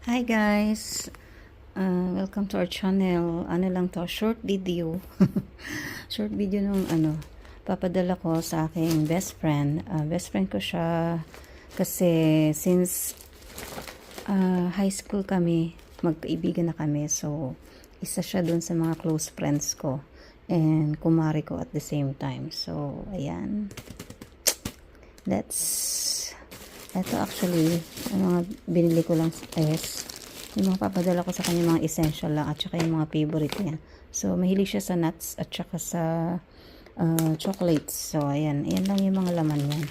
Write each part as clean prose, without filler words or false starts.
Hi guys! Welcome to our channel. Ano lang to, short video. Short video nung papadala ko sa aking best friend. Best friend ko siya kasi since high school kami, magkaibigan na kami. So, isa siya dun sa mga close friends ko. And kumari ko at the same time. So, ayan. Ito actually, ang mga binili ko lang is yung mga papadala ko sa kanya mga essential lang at saka yung mga favorite niya. So, mahilig siya sa nuts at saka sa chocolates. So, ayan. Ayan lang yung mga laman niya.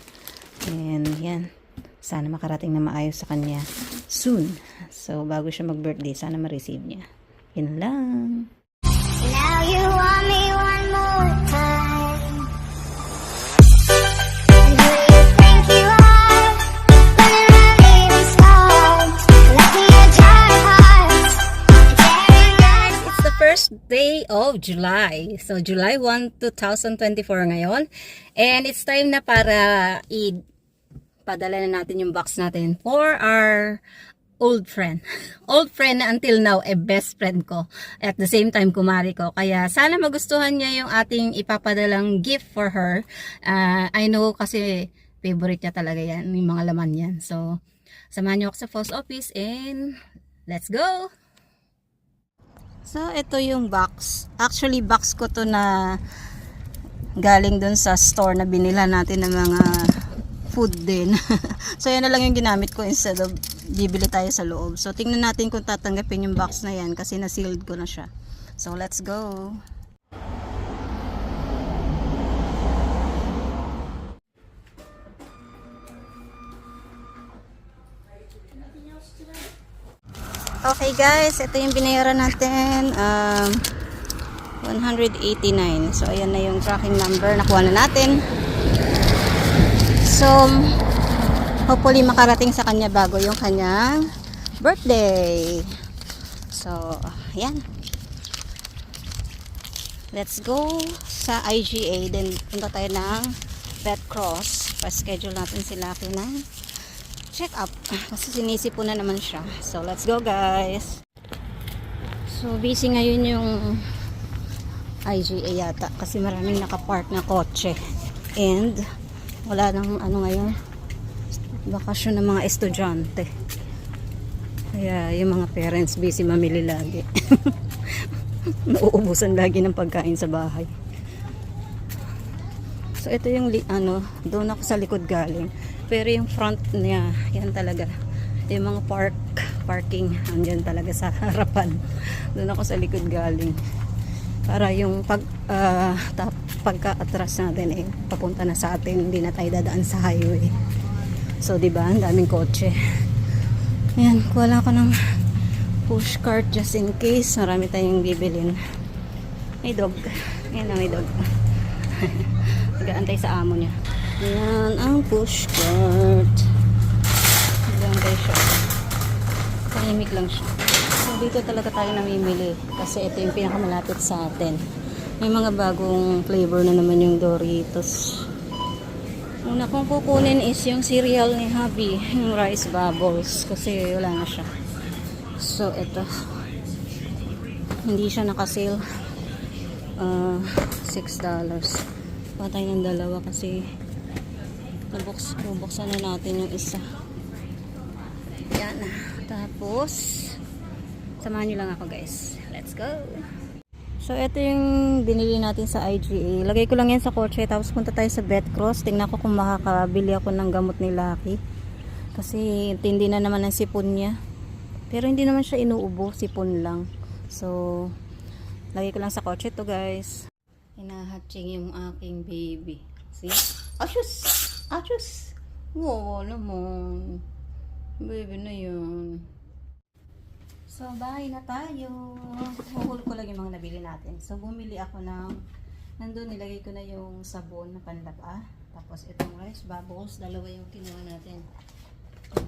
And, yan. Sana makarating na maayos sa kanya soon. So, bago siya mag-birthday, sana ma-receive niya. Yan lang. Now you want me one more time. And who you think you are? Running around leaving stones, collecting your jar hearts, tearing us. It's the first day of July. So, July 1, 2024 ngayon. And it's time na para ipadala na natin yung box natin for our old friend. Old friend na until now, best friend ko. At the same time, kumari ko. Kaya sana magustuhan niya yung ating ipapadalang gift for her. I know kasi favorite niya talaga yan, yung mga laman yan. So, samahan niyo ako sa post office and let's go! So, ito yung box. Actually, box ko to na galing dun sa store na binila natin ng mga food din. So, yan na lang yung ginamit ko instead of bibili tayo sa loob. So, tingnan natin kung tatanggapin yung box na yan kasi na-sealed ko na siya. So, let's go! Okay guys, ito yung binayaran natin. 189. So, ayan na yung tracking number. Nakuha na natin. So, hopefully makarating sa kanya bago yung kanyang birthday. So, ayan. Let's go sa IGA. Then, punta tayo ng Red Cross. Pa-schedule natin si Lucky ng check up. Kasi sinisipo na naman siya. So, let's go guys. So, busy ngayon yung IGA yata. Kasi maraming nakapark na kotse. And, wala nang ngayon. Bakasyon ng mga estudyante. Kaya yung mga parents busy mamili lagi. Nauubusan lagi ng pagkain sa bahay. So ito yung doon ako sa likod galing. Pero yung front niya, yan talaga. Yung mga parking, andyan talaga sa harapan. Doon ako sa likod galing. Para yung pagka-atras natin papunta na sa atin, hindi na tayo dadaan sa highway. So, diba? Ang daming kotse. Ayan, kuha ko ng push cart just in case. Marami tayong bibilin. May dog. Ayan na, may dog. Nag-aantay sa amo niya. Ayan, ang push cart. Nag-aantay siya. Tahimik lang siya. So, dito talaga tayo namimili. Kasi ito yung pinakamalapit sa atin. May mga bagong flavor na naman yung Doritos. Una kong kukunin is yung cereal ni Hubby, yung rice bubbles, kasi wala na siya. So, ito. Hindi siya nakasale. $6. Patay ng dalawa kasi nabuksan na natin yung isa. Yan. Tapos, samahan nyo lang ako guys. Let's go! So, ito yung binili natin sa IGA. Lagay ko lang yan sa kotse. Tapos, punta tayo sa Red Cross. Tingnan ko kung makakabili ako ng gamot ni Lucky. Kasi, tindi na naman ang sipon niya. Pero, hindi naman siya inuubo. Sipon lang. So, lagay ko lang sa kotse to guys. Hinahatching yung aking baby. See? Achus! Achus! Wow naman. Baby na yun. So, bahay na tayo. Huhulog ko lang yung mga nabili natin. So, bumili ako ng, nandun nilagay ko na yung sabon na panlaba. Tapos, itong rice bubbles, dalawa yung kinuha natin.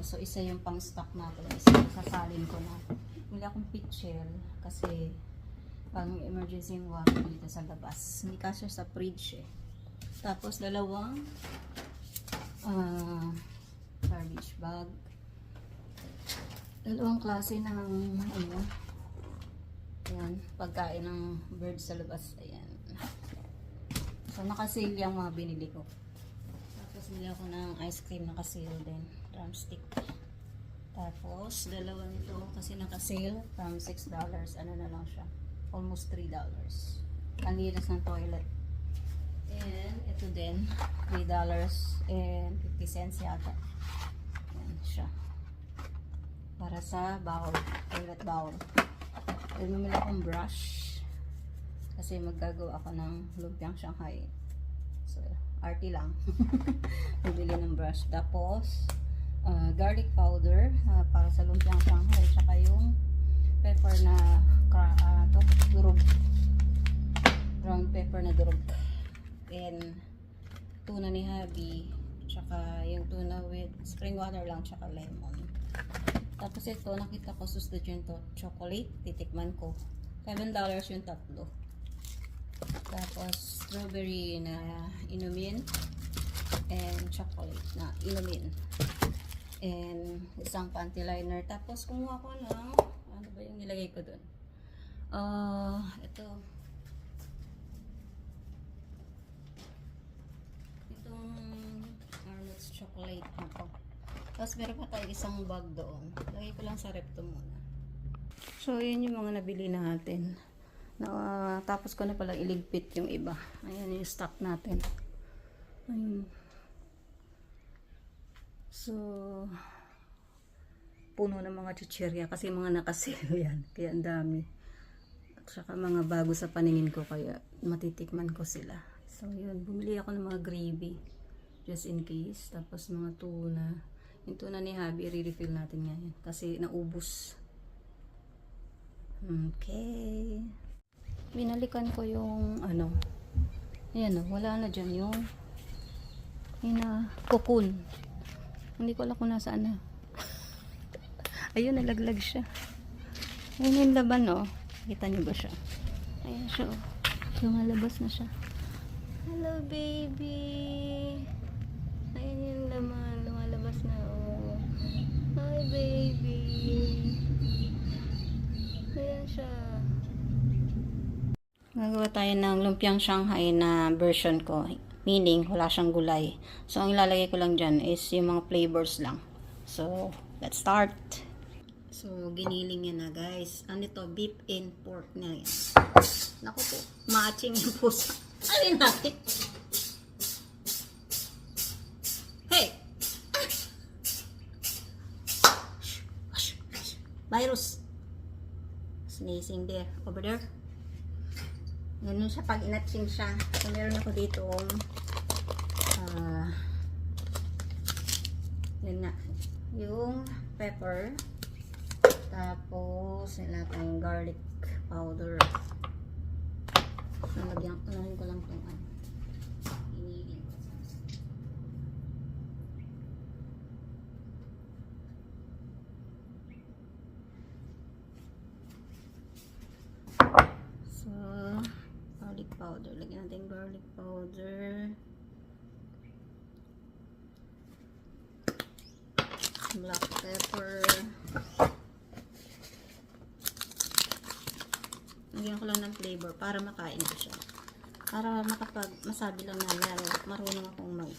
So, isa yung pang stock natin. Isa sasalin ko na. Bumili akong pitchel kasi pang emergency water dito sa labas. Hindi kasi sa fridge eh. Tapos, dalawang garbage bag. Dalawang klase ng ano, ayan, pagkain ng bird sa labas. Ayan. So, naka-sale yung mga binili ko. Tapos, nila ako ng ice cream naka-sale din. Drumstick. Tapos, dalawa nito kasi naka-sale from $6. Ano na lang siya? Almost $3. Ang linis ng toilet. And, ito din. $3.50 yata. Ayan siya. Para sa bowl. Toilet bowl. Then, bumili akong brush. Kasi maggagawa ako ng lumpiang Shanghai. So, arty lang. Bumili ng brush. Tapos, garlic powder para sa lumpiang Shanghai. Tsaka yung pepper na durog. Brown pepper na durog. And, tuna ni Habi. Tsaka yung tuna with spring water lang. Tsaka lemon. Tapos ito, nakita ko susdod yung chocolate. Titikman ko. $7 yung tatlo. Tapos, strawberry na inumin. And chocolate na inumin. And isang panty liner. Tapos, kumuha ko ng, ano ba yung nilagay ko dun? Ito. Itong Arnott's chocolate na to. Tapos meron pa tayo isang bag doon. Lagay ko lang sa rep to muna. So, yun yung mga nabili natin. Tapos ko na pala iligpit yung iba. Ayan yung stock natin. Ayun. So, puno ng mga chichirya kasi mga nakasale yan. Kaya ang dami. At saka mga bago sa paningin ko kaya matitikman ko sila. So, yun. Bumili ako ng mga gravy. Just in case. Tapos mga tuna. Yung tuna ni Habi, i-refill natin ngayon. Kasi naubos. Okay. Binalikan ko yung ano. Ayan o, wala na dyan yung cocoon. Hindi ko alam kung nasaan na. Ayun, nalaglag siya. Ayun yung laban o. Kita niyo ba siya? Ayan siya o. Lumalabas na siya. Hello baby. Ayan yung laman. Lumalabas na o. Hi baby. Ayan siya. Gagawa tayo ng lumpiang Shanghai na version ko. Meaning, wala siyang gulay. So, ang ilalagay ko lang dyan is yung mga flavors lang. So, let's start. So, giniling yan na guys. Ano ito? Beef and pork na yan. Naku po, matching yung pusa. Alin natin? Hey! Virus. Sneezing there. Over there. Ganun siya pag inatsing siya. So, meron ako dito yun nga. Yung pepper. Tapos, nilata yung garlic powder. Nalagyan ko lang itong ano. Hinigin ko. So, garlic powder. Lagyan natin garlic powder. Black pepper. Lagyan ko lang ng flavor para makain ko siya. Para masabi lang na marunong akong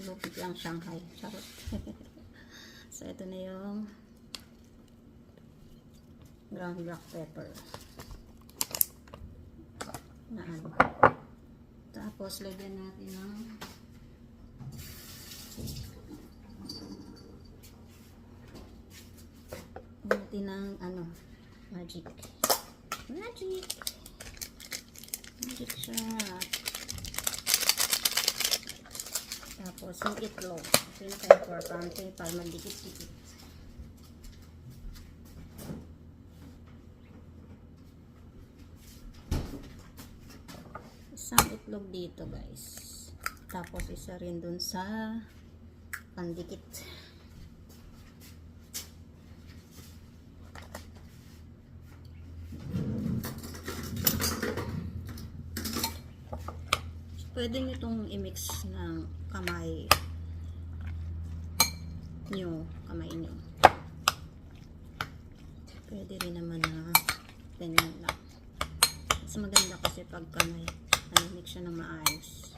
lupit lang Shanghai. Charot. So, ito na yung ground black pepper. Na ano. Tapos, lagyan natin ng ano, magic siya. Tapos yung itlog, pinaka-importante para mandikit-dikit. Isang itlog dito guys, tapos isa rin dun sa pandikit. Pwede nyo itong i-mix ng kamay nyo. Pwede rin naman na ganyan lang. Mas maganda kasi pagka may mix siya ng maayos.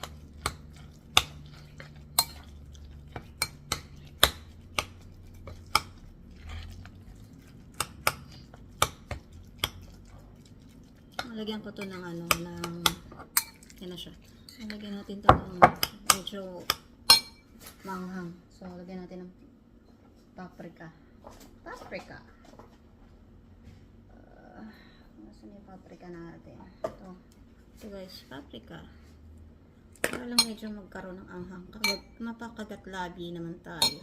Lagyan ko to ng yan na siya. Lagyan natin to ng medyo manghang. So, lagyan natin ng paprika. Paprika. Nasaan yung paprika natin? Ito guys, paprika. Para lang medyo magkaroon ng anghang. Kapag mapakagat labi naman tayo.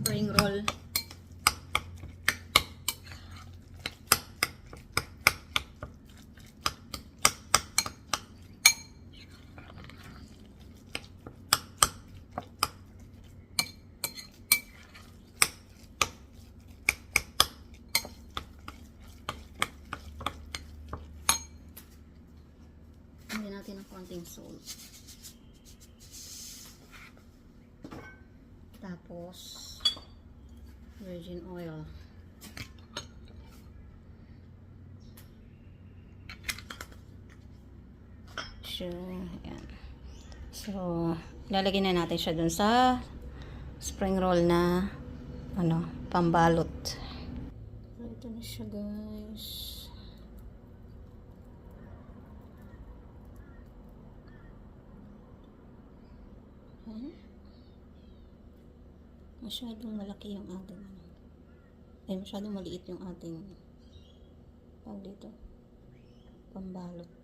Spring roll. Hindi natin ng konting salt. Tapos virgin oil. Ayan. So, lalagyan na natin siya dun sa spring roll na pambalot. Ito na siya guys. Masyadong malaki yung ating masyadong maliit yung ating dito pambalot.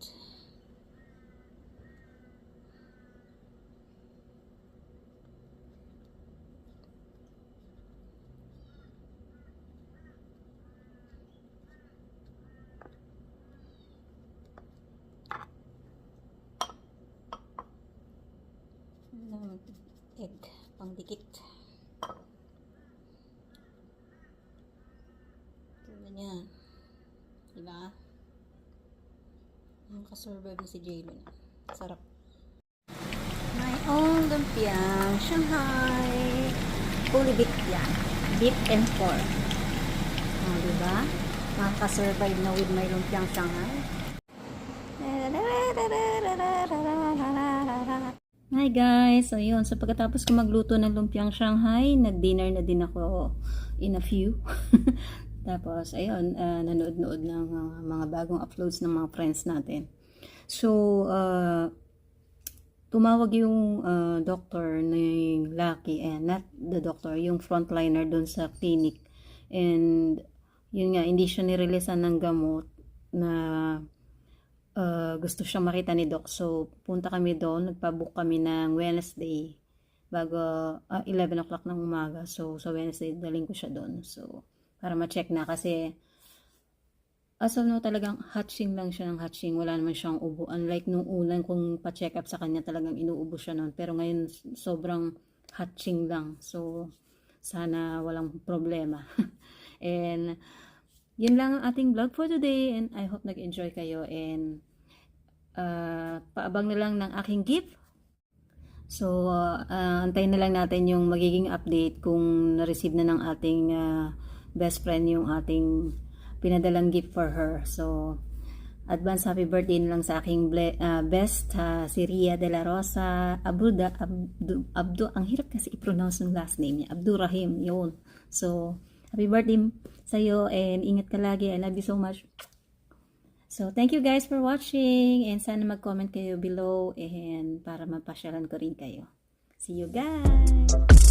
Egg pang dikit. Ganyan. Diba? Nakasurvive na si Jaylin. Sarap. My own lumpiang Shanghai. Fully beef yan. Beef and pork. Diba? Nakasurvive na with my lumpiang Shanghai. Hi guys! So yun. So pagkatapos ko magluto ng lumpiang Shanghai, nag-dinner na din ako in a few. Tapos, ayun, nanood-nood ng mga bagong uploads ng mga friends natin. So, tumawag yung doctor ng Lucky, and not the doctor, yung frontliner doon sa clinic. And, yun nga, hindi siya nireleasan ng gamot na gusto siyang makita ni Doc. So, punta kami doon, nagpabook kami ng Wednesday, bago 11 o'clock ng umaga. So, sa Wednesday, daling ko siya doon. So, para ma-check na kasi as of now talagang hatching lang siya ng hatching. Wala naman siyang ubo. Unlike nung unang kung pa-check up sa kanya talagang inuubo siya noon. Pero ngayon sobrang hatching lang. So sana walang problema. And yun lang ang ating vlog for today. And I hope nag-enjoy kayo. And paabang na lang ng aking gift. So antayin na lang natin yung magiging update kung na-receive na ng ating best friend yung ating pinadalang gift for her. So, advance happy birthday na lang sa aking best, si Ria de la Rosa Abdu, ang hirap kasi i-pronounce yung last name niya, Abdurrahim, yun. So, happy birthday sa'yo and ingat ka lagi. I love you so much. So, thank you guys for watching and sana mag-comment kayo below and para mapasyalan ko rin kayo. See you guys!